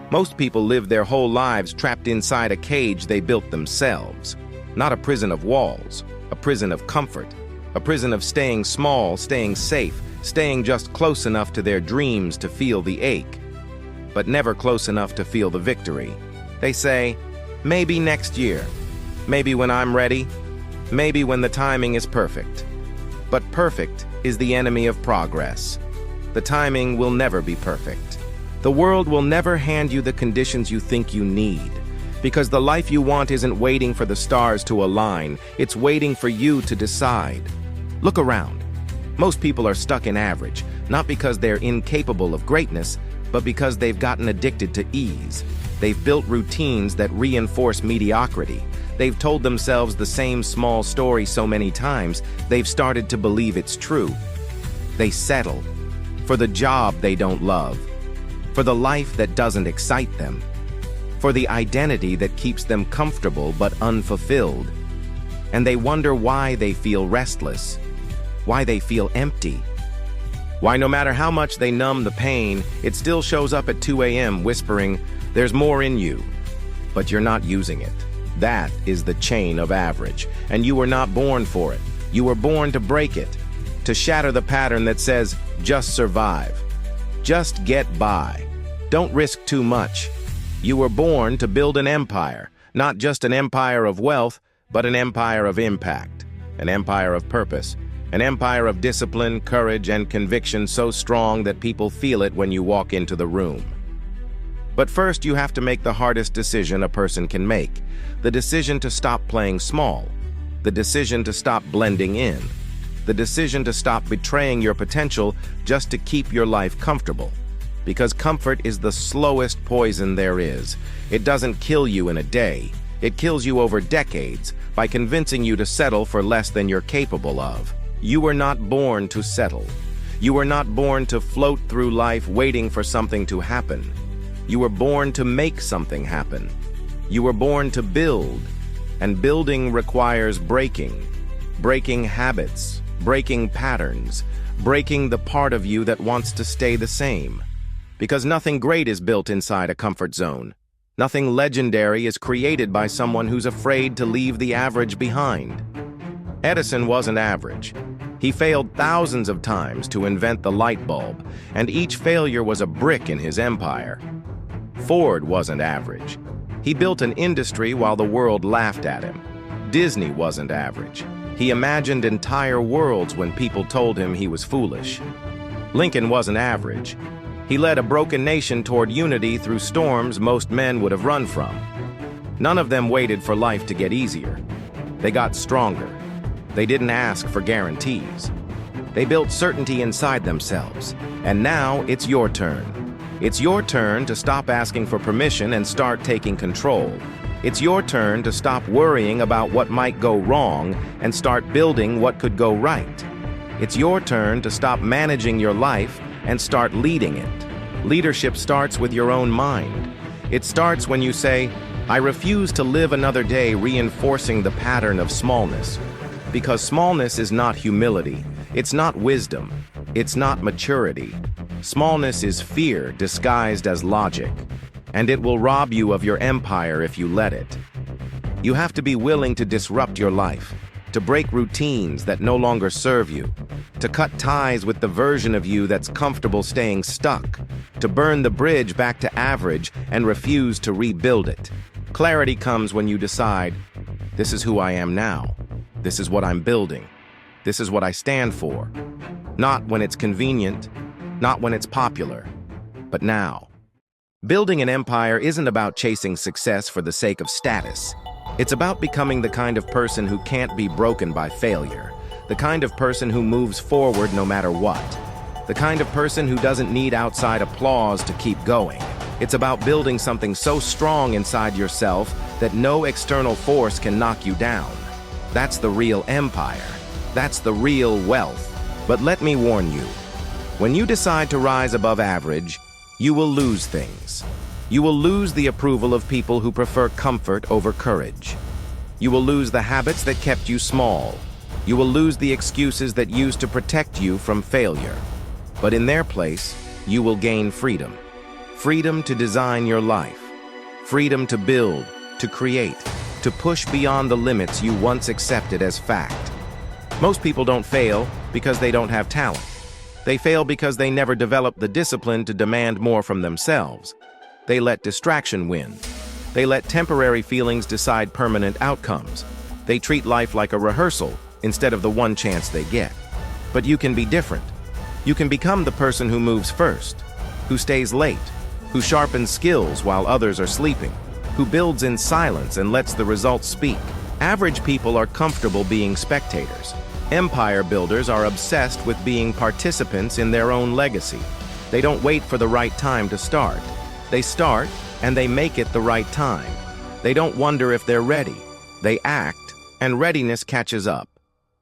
Most people live their whole lives trapped inside a cage they built themselves. Not a prison of walls, a prison of comfort, a prison of staying small, staying safe, staying just close enough to their dreams to feel the ache, but never close enough to feel the victory. They say, maybe next year, maybe when I'm ready, maybe when the timing is perfect. But perfect is the enemy of progress. The timing will never be perfect. The world will never hand you the conditions you think you need, because the life you want isn't waiting for the stars to align, it's waiting for you to decide. Look around. Most people are stuck in average, not because they're incapable of greatness, but because they've gotten addicted to ease. They've built routines that reinforce mediocrity. They've told themselves the same small story so many times, they've started to believe it's true. They settle for the job they don't love, for the life that doesn't excite them, for the identity that keeps them comfortable but unfulfilled. And they wonder why they feel restless, why they feel empty, why no matter how much they numb the pain, it still shows up at 2 a.m. whispering, "There's more in you," but you're not using it. That is the chain of average, and you were not born for it. You were born to break it, to shatter the pattern that says, just survive, just get by, don't risk too much. You were born to build an empire, not just an empire of wealth, but an empire of impact, an empire of purpose, an empire of discipline, courage, and conviction so strong that people feel it when you walk into the room. But first, you have to make the hardest decision a person can make, the decision to stop playing small, the decision to stop blending in, the decision to stop betraying your potential just to keep your life comfortable. Because comfort is the slowest poison there is. It doesn't kill you in a day. It kills you over decades by convincing you to settle for less than you're capable of. You were not born to settle. You were not born to float through life waiting for something to happen. You were born to make something happen. You were born to build, and building requires breaking habits, breaking patterns, breaking the part of you that wants to stay the same. Because nothing great is built inside a comfort zone. Nothing legendary is created by someone who's afraid to leave the average behind. Edison wasn't average. He failed thousands of times to invent the light bulb, and each failure was a brick in his empire. Ford wasn't average. He built an industry while the world laughed at him. Disney wasn't average. He imagined entire worlds when people told him he was foolish. Lincoln wasn't average. He led a broken nation toward unity through storms most men would have run from. None of them waited for life to get easier. They got stronger. They didn't ask for guarantees. They built certainty inside themselves. And now it's your turn. It's your turn to stop asking for permission and start taking control. It's your turn to stop worrying about what might go wrong and start building what could go right. It's your turn to stop managing your life and start leading it. Leadership starts with your own mind. It starts when you say, "I refuse to live another day reinforcing the pattern of smallness." Because smallness is not humility. It's not wisdom. It's not maturity. Smallness is fear disguised as logic, and it will rob you of your empire if you let it. You have to be willing to disrupt your life, to break routines that no longer serve you, to cut ties with the version of you that's comfortable staying stuck, to burn the bridge back to average and refuse to rebuild it. Clarity comes when you decide, this is who I am now. This is what I'm building. This is what I stand for. Not when it's convenient, not when it's popular, but now. Building an empire isn't about chasing success for the sake of status. It's about becoming the kind of person who can't be broken by failure, the kind of person who moves forward no matter what, the kind of person who doesn't need outside applause to keep going. It's about building something so strong inside yourself that no external force can knock you down. That's the real empire. That's the real wealth. But let me warn you, when you decide to rise above average, you will lose things. You will lose the approval of people who prefer comfort over courage. You will lose the habits that kept you small. You will lose the excuses that used to protect you from failure. But in their place, you will gain freedom. Freedom to design your life. Freedom to build, to create, to push beyond the limits you once accepted as fact. Most people don't fail because they don't have talent. They fail because they never developed the discipline to demand more from themselves. They let distraction win. They let temporary feelings decide permanent outcomes. They treat life like a rehearsal instead of the one chance they get. But you can be different. You can become the person who moves first, who stays late, who sharpens skills while others are sleeping, who builds in silence and lets the results speak. Average people are comfortable being spectators. Empire builders are obsessed with being participants in their own legacy. They don't wait for the right time to start. They start, and they make it the right time. They don't wonder if they're ready. They act, and readiness catches up.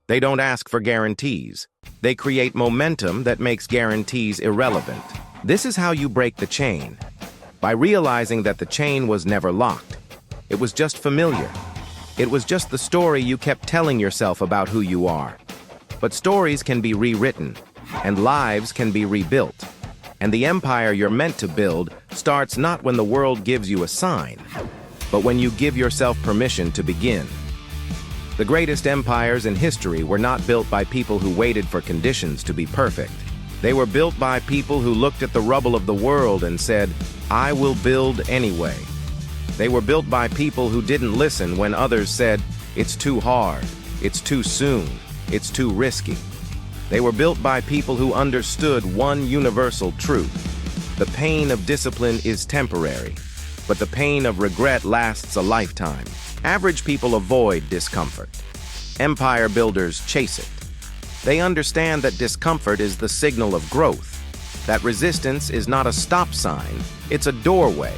They don't ask for guarantees. They create momentum that makes guarantees irrelevant. This is how you break the chain. By realizing that the chain was never locked. It was just familiar. It was just the story you kept telling yourself about who you are. But stories can be rewritten, and lives can be rebuilt. And the empire you're meant to build starts not when the world gives you a sign, but when you give yourself permission to begin. The greatest empires in history were not built by people who waited for conditions to be perfect. They were built by people who looked at the rubble of the world and said, "I will build anyway." They were built by people who didn't listen when others said, "It's too hard, it's too soon, it's too risky." They were built by people who understood one universal truth. The pain of discipline is temporary, but the pain of regret lasts a lifetime. Average people avoid discomfort. Empire builders chase it. They understand that discomfort is the signal of growth, that resistance is not a stop sign, it's a doorway.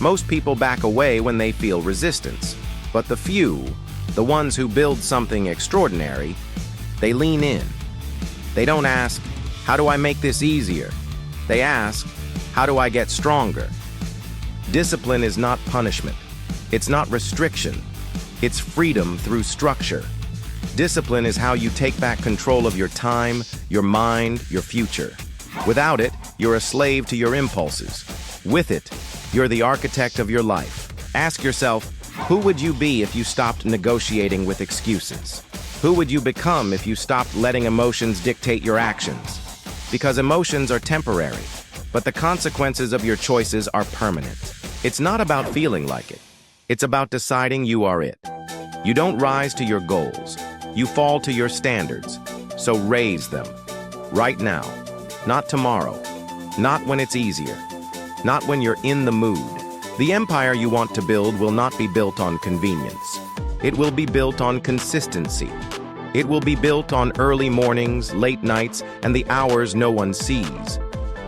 Most people back away when they feel resistance, but the few, the ones who build something extraordinary, they lean in. They don't ask, "How do I make this easier?" They ask, "How do I get stronger?" Discipline is not punishment. It's not restriction. It's freedom through structure. Discipline is how you take back control of your time, your mind, your future. Without it, you're a slave to your impulses. With it, you're the architect of your life. Ask yourself, who would you be if you stopped negotiating with excuses? Who would you become if you stopped letting emotions dictate your actions? Because emotions are temporary, but the consequences of your choices are permanent. It's not about feeling like it. It's about deciding you are it. You don't rise to your goals. You fall to your standards. So raise them. Right now. Not tomorrow. Not when it's easier. Not when you're in the mood. The empire you want to build will not be built on convenience. It will be built on consistency. It will be built on early mornings, late nights, and the hours no one sees.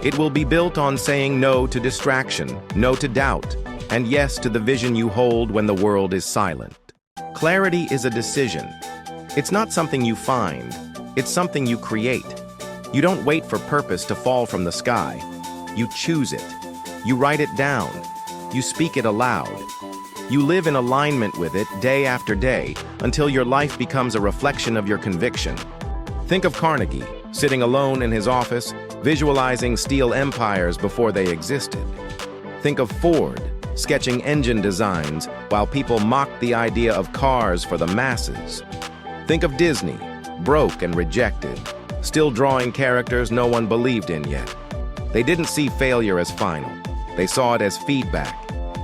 It will be built on saying no to distraction, no to doubt, and yes to the vision you hold when the world is silent. Clarity is a decision. It's not something you find. It's something you create. You don't wait for purpose to fall from the sky. You choose it. You write it down. You speak it aloud. You live in alignment with it day after day until your life becomes a reflection of your conviction. Think of Carnegie, sitting alone in his office, visualizing steel empires before they existed. Think of Ford, sketching engine designs while people mocked the idea of cars for the masses. Think of Disney, broke and rejected, still drawing characters no one believed in yet. They didn't see failure as final. They saw it as feedback.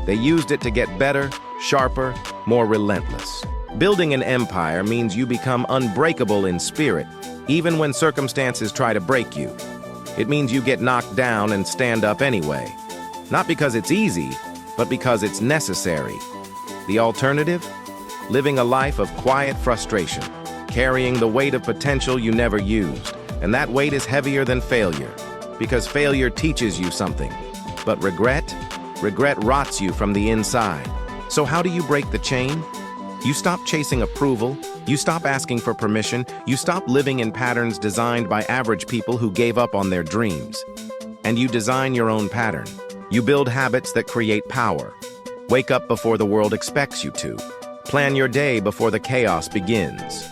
They used it to get better, sharper, more relentless. Building an empire means you become unbreakable in spirit, even when circumstances try to break you. It means you get knocked down and stand up anyway. Not because it's easy, but because it's necessary. The alternative? Living a life of quiet frustration, carrying the weight of potential you never used. And that weight is heavier than failure, because failure teaches you something. But regret rots you from the inside. So how do you break the chain? You stop chasing approval, you stop asking for permission, you stop living in patterns designed by average people who gave up on their dreams. And you design your own pattern. You build habits that create power. Wake up before the world expects you to. Plan your day before the chaos begins.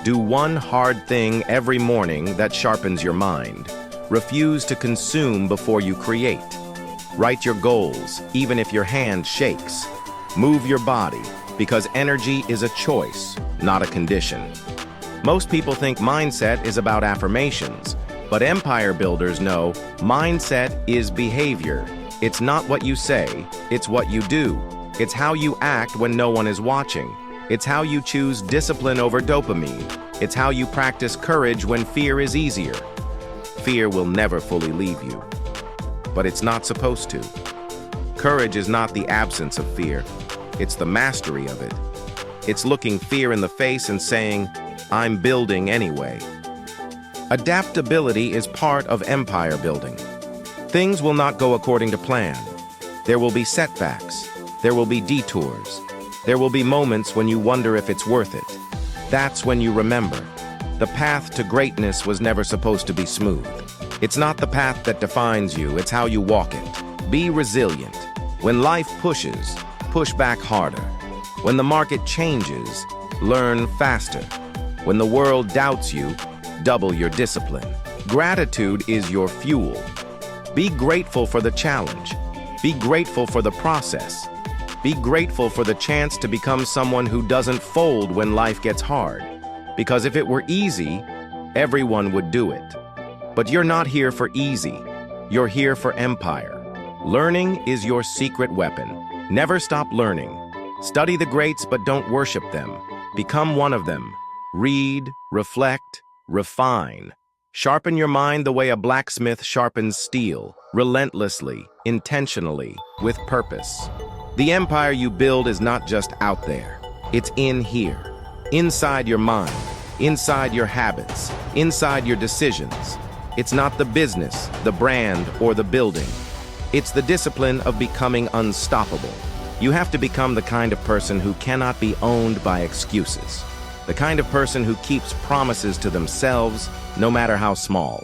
Do one hard thing every morning that sharpens your mind. Refuse to consume before you create. Write your goals, even if your hand shakes. Move your body, because energy is a choice, not a condition. Most people think mindset is about affirmations, but empire builders know mindset is behavior. It's not what you say, it's what you do. It's how you act when no one is watching. It's how you choose discipline over dopamine. It's how you practice courage when fear is easier. Fear will never fully leave you, but it's not supposed to. Courage is not the absence of fear, it's the mastery of it. It's looking fear in the face and saying, I'm building anyway. Adaptability is part of empire building. Things will not go according to plan. There will be setbacks. There will be detours. There will be moments when you wonder if it's worth it. That's when you remember. The path to greatness was never supposed to be smooth. It's not the path that defines you, it's how you walk it. Be resilient. When life pushes, push back harder. When the market changes, learn faster. When the world doubts you, double your discipline. Gratitude is your fuel. Be grateful for the challenge. Be grateful for the process. Be grateful for the chance to become someone who doesn't fold when life gets hard. Because if it were easy, everyone would do it. But you're not here for easy. You're here for empire. Learning is your secret weapon. Never stop learning. Study the greats, but don't worship them. Become one of them. Read, reflect, refine. Sharpen your mind the way a blacksmith sharpens steel, relentlessly, intentionally, with purpose. The empire you build is not just out there. It's in here. Inside your mind, inside your habits, inside your decisions. It's not the business, the brand, or the building. It's the discipline of becoming unstoppable. You have to become the kind of person who cannot be owned by excuses. The kind of person who keeps promises to themselves, no matter how small.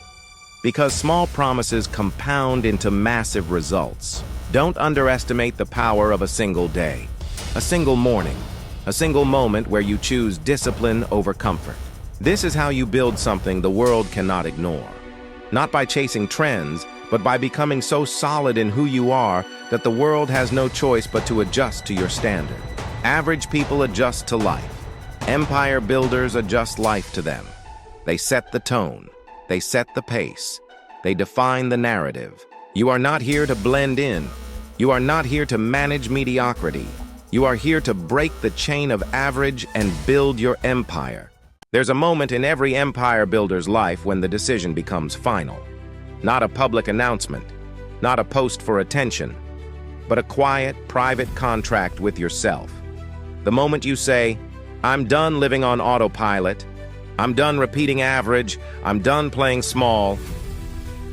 Because small promises compound into massive results. Don't underestimate the power of a single day, a single morning, a single moment where you choose discipline over comfort. This is how you build something the world cannot ignore. Not by chasing trends, but by becoming so solid in who you are that the world has no choice but to adjust to your standard. Average people adjust to life. Empire builders adjust life to them. They set the tone. They set the pace. They define the narrative. You are not here to blend in. You are not here to manage mediocrity. You are here to break the chain of average and build your empire. There's a moment in every empire builder's life when the decision becomes final. Not a public announcement, not a post for attention, but a quiet, private contract with yourself. The moment you say, I'm done living on autopilot, I'm done repeating average, I'm done playing small,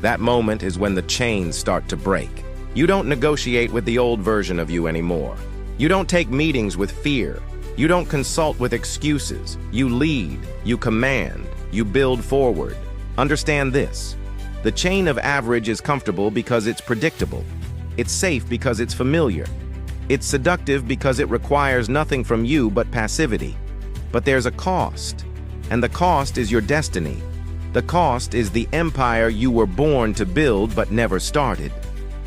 that moment is when the chains start to break. You don't negotiate with the old version of you anymore. You don't take meetings with fear. You don't consult with excuses. You lead, you command, you build forward. Understand this. The chain of average is comfortable because it's predictable. It's safe because it's familiar. It's seductive because it requires nothing from you but passivity. But there's a cost, and the cost is your destiny. The cost is the empire you were born to build but never started.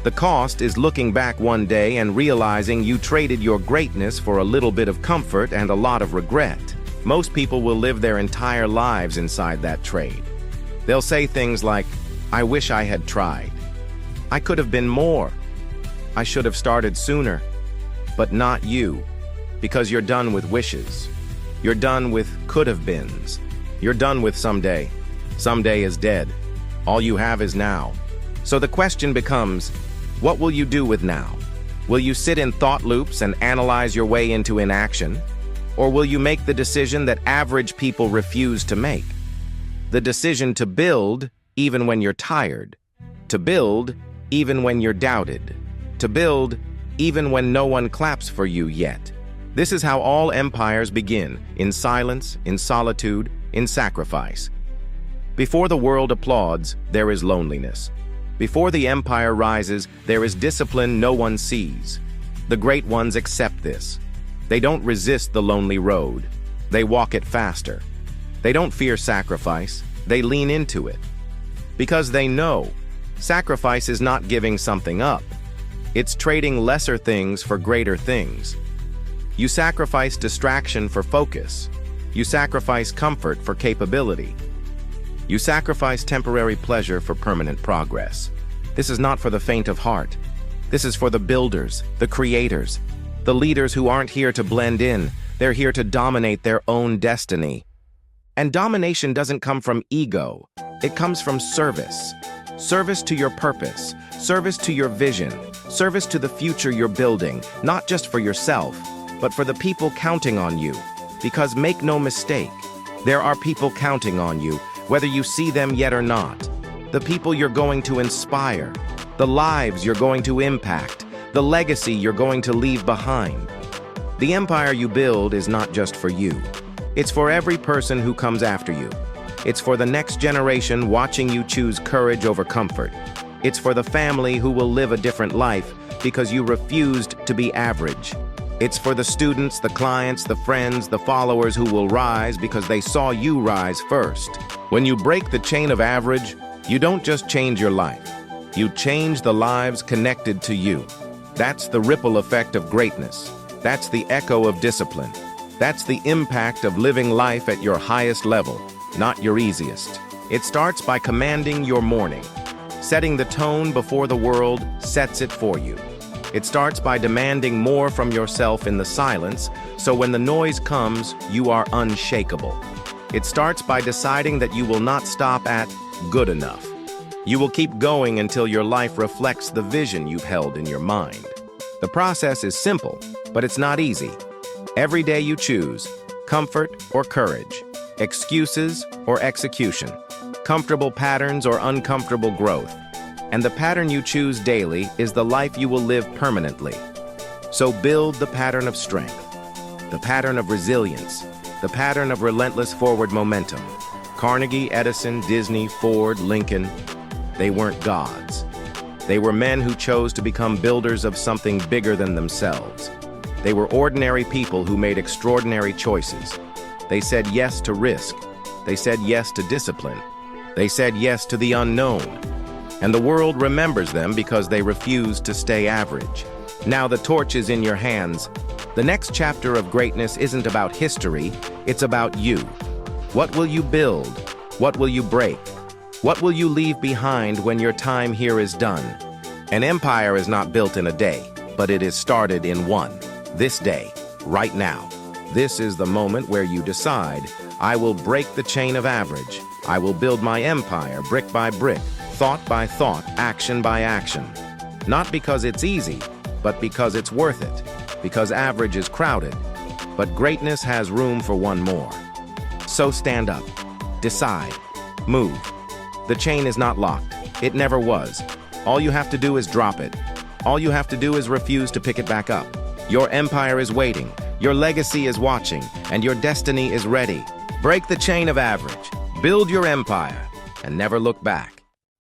The cost is looking back one day and realizing you traded your greatness for a little bit of comfort and a lot of regret. Most people will live their entire lives inside that trade. They'll say things like, I wish I had tried. I could have been more. I should have started sooner. But not you, because you're done with wishes. You're done with could-have-beens. You're done with someday. Someday is dead. All you have is now. So the question becomes, what will you do with now? Will you sit in thought loops and analyze your way into inaction? Or will you make the decision that average people refuse to make? The decision to build even when you're tired. To build even when you're doubted. To build even when no one claps for you yet. This is how all empires begin, in silence, in solitude, in sacrifice. Before the world applauds, there is loneliness. Before the empire rises, there is discipline no one sees. The great ones accept this. They don't resist the lonely road. They walk it faster. They don't fear sacrifice. They lean into it. Because they know, sacrifice is not giving something up. It's trading lesser things for greater things. You sacrifice distraction for focus. You sacrifice comfort for capability. You sacrifice temporary pleasure for permanent progress. This is not for the faint of heart. This is for the builders, the creators, the leaders who aren't here to blend in. They're here to dominate their own destiny. And domination doesn't come from ego. It comes from service. Service to your purpose, service to your vision, service to the future you're building, not just for yourself, but for the people counting on you. Because make no mistake, there are people counting on you, whether you see them yet or not. The people you're going to inspire, the lives you're going to impact, the legacy you're going to leave behind. The empire you build is not just for you. It's for every person who comes after you. It's for the next generation watching you choose courage over comfort. It's for the family who will live a different life because you refused to be average. It's for the students, the clients, the friends, the followers who will rise because they saw you rise first. When you break the chain of average, you don't just change your life. You change the lives connected to you. That's the ripple effect of greatness. That's the echo of discipline. That's the impact of living life at your highest level, not your easiest. It starts by commanding your morning, setting the tone before the world sets it for you. It starts by demanding more from yourself in the silence, so when the noise comes, you are unshakable. It starts by deciding that you will not stop at good enough. You will keep going until your life reflects the vision you've held in your mind. The process is simple, but it's not easy. Every day you choose comfort or courage, excuses or execution, comfortable patterns or uncomfortable growth. And the pattern you choose daily is the life you will live permanently. So build the pattern of strength, the pattern of resilience, the pattern of relentless forward momentum. Carnegie, Edison, Disney, Ford, Lincoln, they weren't gods. They were men who chose to become builders of something bigger than themselves. They were ordinary people who made extraordinary choices. They said yes to risk. They said yes to discipline. They said yes to the unknown. And the world remembers them because they refused to stay average. Now the torch is in your hands. The next chapter of greatness isn't about history, it's about you. What will you build? What will you break? What will you leave behind when your time here is done? An empire is not built in a day, but it is started in one. This day, right now. This is the moment where you decide, I will break the chain of average. I will build my empire brick by brick, thought by thought, action by action. Not because it's easy, but because it's worth it. Because average is crowded, but greatness has room for one more. So stand up, decide, move. The chain is not locked. It never was. All you have to do is drop it. All you have to do is refuse to pick it back up. Your empire is waiting, your legacy is watching, and your destiny is ready. Break the chain of average, build your empire, and never look back.